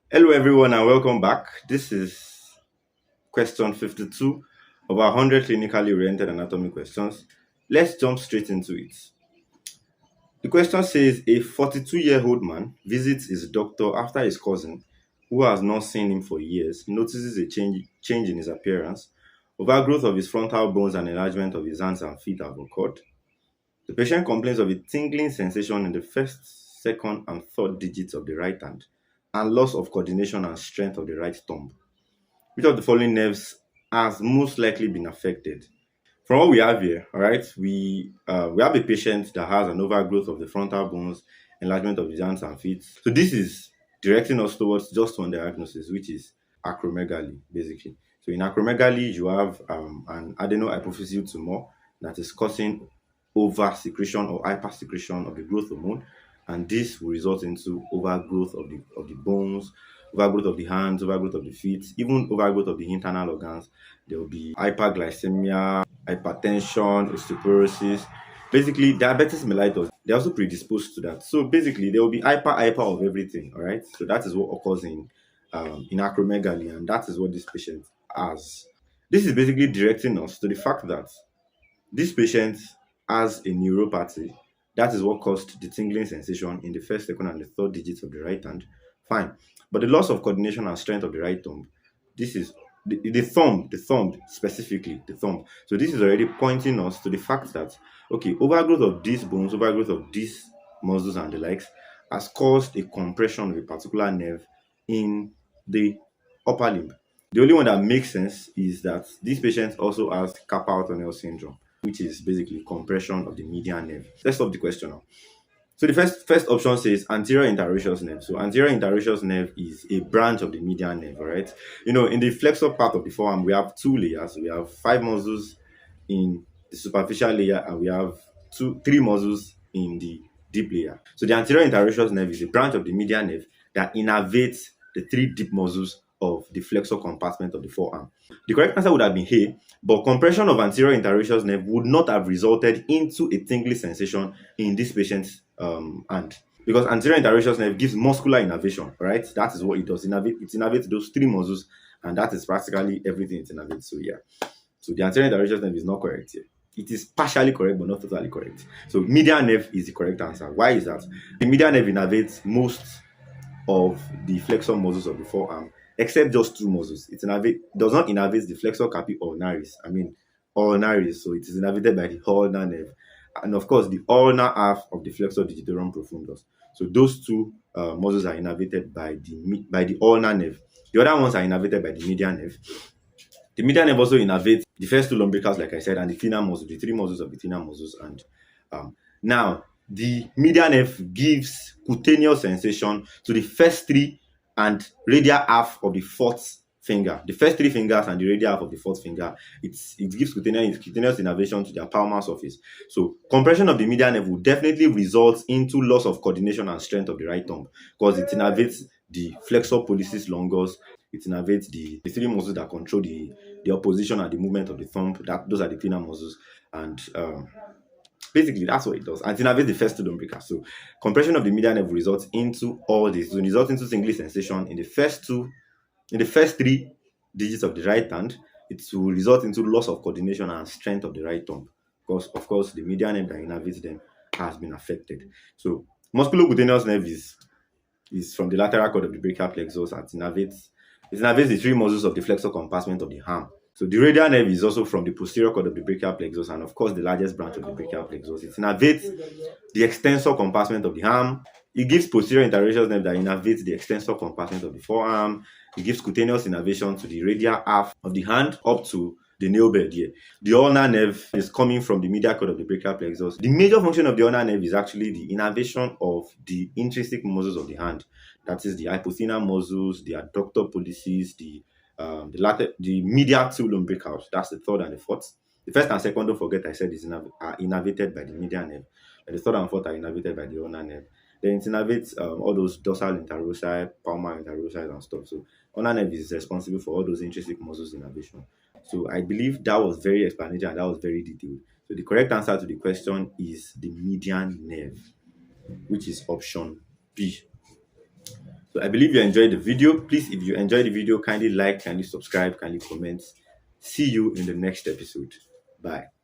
Hello, everyone, and welcome back. This is question 52 of our 100 clinically oriented anatomy questions. Let's jump straight into it. The question says a 42-year-old man visits his doctor after his cousin, who has not seen him for years, notices a change in his appearance. Overgrowth of his frontal bones and enlargement of his hands and feet have occurred. The patient complains of a tingling sensation in the first, second, and third digits of the right hand and loss of coordination and strength of the right thumb. Which of the following nerves has most likely been affected? From what we have here, all right, we have a patient that has an overgrowth of the frontal bones, enlargement of the hands and feet. So this is directing us towards just one diagnosis, which is acromegaly, basically. So in acromegaly, you have an adenohypophyseal tumor that is causing over secretion or hyper secretion of the growth hormone, and this will result into overgrowth of the bones, overgrowth of the hands, overgrowth of the feet, even overgrowth of the internal organs. There will be hyperglycemia, hypertension, osteoporosis. Basically, diabetes mellitus, they're also predisposed to that. So basically, there will be hyper of everything. All right. So that is what occurs in acromegaly, and that is what this patient has. This is basically directing us to the fact that this patient has a neuropathy. That is what caused the tingling sensation in the first, second, and the third digits of the right hand. Fine. But the loss of coordination and strength of the right thumb, this is the thumb specifically, the thumb. So this is already pointing us to the fact that, okay, overgrowth of these bones, overgrowth of these muscles and the likes has caused a compression of a particular nerve in the upper limb. The only one that makes sense is that this patient also has carpal tunnel syndrome, which is basically compression of the median nerve. Let's stop the question now. So the first option says anterior interosseous nerve. So anterior interosseous nerve is a branch of the median nerve, all right? In the flexor part of the forearm, we have two layers. We have five muscles in the superficial layer, and we have three muscles in the deep layer. So the anterior interosseous nerve is a branch of the median nerve that innervates the three deep muscles of the flexor compartment of the forearm. The correct answer would have been A, but compression of anterior interosseous nerve would not have resulted into a tingling sensation in this patient's hand, because anterior interosseous nerve gives muscular innervation, right? That is what it does. It innervates those three muscles, and that is practically everything it innervates. So yeah, so the anterior interosseous nerve is not correct here. It is partially correct, but not totally correct. So median nerve is the correct answer. Why is that? The median nerve innervates most of the flexor muscles of the forearm, except just two muscles. It does not innervate the flexor carpi ulnaris. Ulnaris. So it is innervated by the ulnar nerve, and of course the ulnar half of the flexor digitorum profundus. So those two muscles are innervated by the ulnar nerve. The other ones are innervated by the median nerve. The median nerve also innervates the first two lumbricals, like I said, and the thenar muscle, the three muscles of the thenar muscles. And now the median nerve gives cutaneous sensation to the first three and radial half of the fourth finger. The first three fingers and the radial half of the fourth finger, it gives cutaneous innervation to their palmar surface. So compression of the median nerve will definitely result into loss of coordination and strength of the right thumb, because it innervates the flexor pollicis longus. It innervates the three muscles that control the opposition and the movement of the thumb. Those are the thenar muscles, and basically that's what it does. And it innervates the first two lumbricals. So compression of the median nerve will result into all this. It will result into tingling sensation in the first three digits of the right hand. It will result into loss of coordination and strength of the right thumb, because of course the median nerve that innervates them has been affected. So musculocutaneous nerve is from the lateral cord of the brachial plexus, and it innervates the three muscles of the flexor compartment of the arm. So the radial nerve is also from the posterior cord of the brachial plexus, and of course the largest branch of the brachial plexus. It innervates the extensor compartment of the arm. It gives posterior interosseous nerve that innervates the extensor compartment of the forearm. It gives cutaneous innervation to the radial half of the hand up to the nail bed here. The ulnar nerve is coming from the medial cord of the brachial plexus. The major function of the ulnar nerve is actually the innervation of the intrinsic muscles of the hand. That is the hypothenar muscles, the adductor pollicis, the medial two lumbricals. That's the third and the fourth. The first and second, don't forget I said, are innervated by the median nerve. And the third and fourth are innervated by the ulnar nerve. Then it innervates all those dorsal interossi, palmar interossi, and stuff. So ulnar nerve is responsible for all those intrinsic muscles innervation. So I believe that was very explanatory and that was very detailed. So the correct answer to the question is the median nerve, which is option B. So I believe you enjoyed the video. Please, if you enjoyed the video, kindly like, kindly subscribe, kindly comment. See you in the next episode. Bye.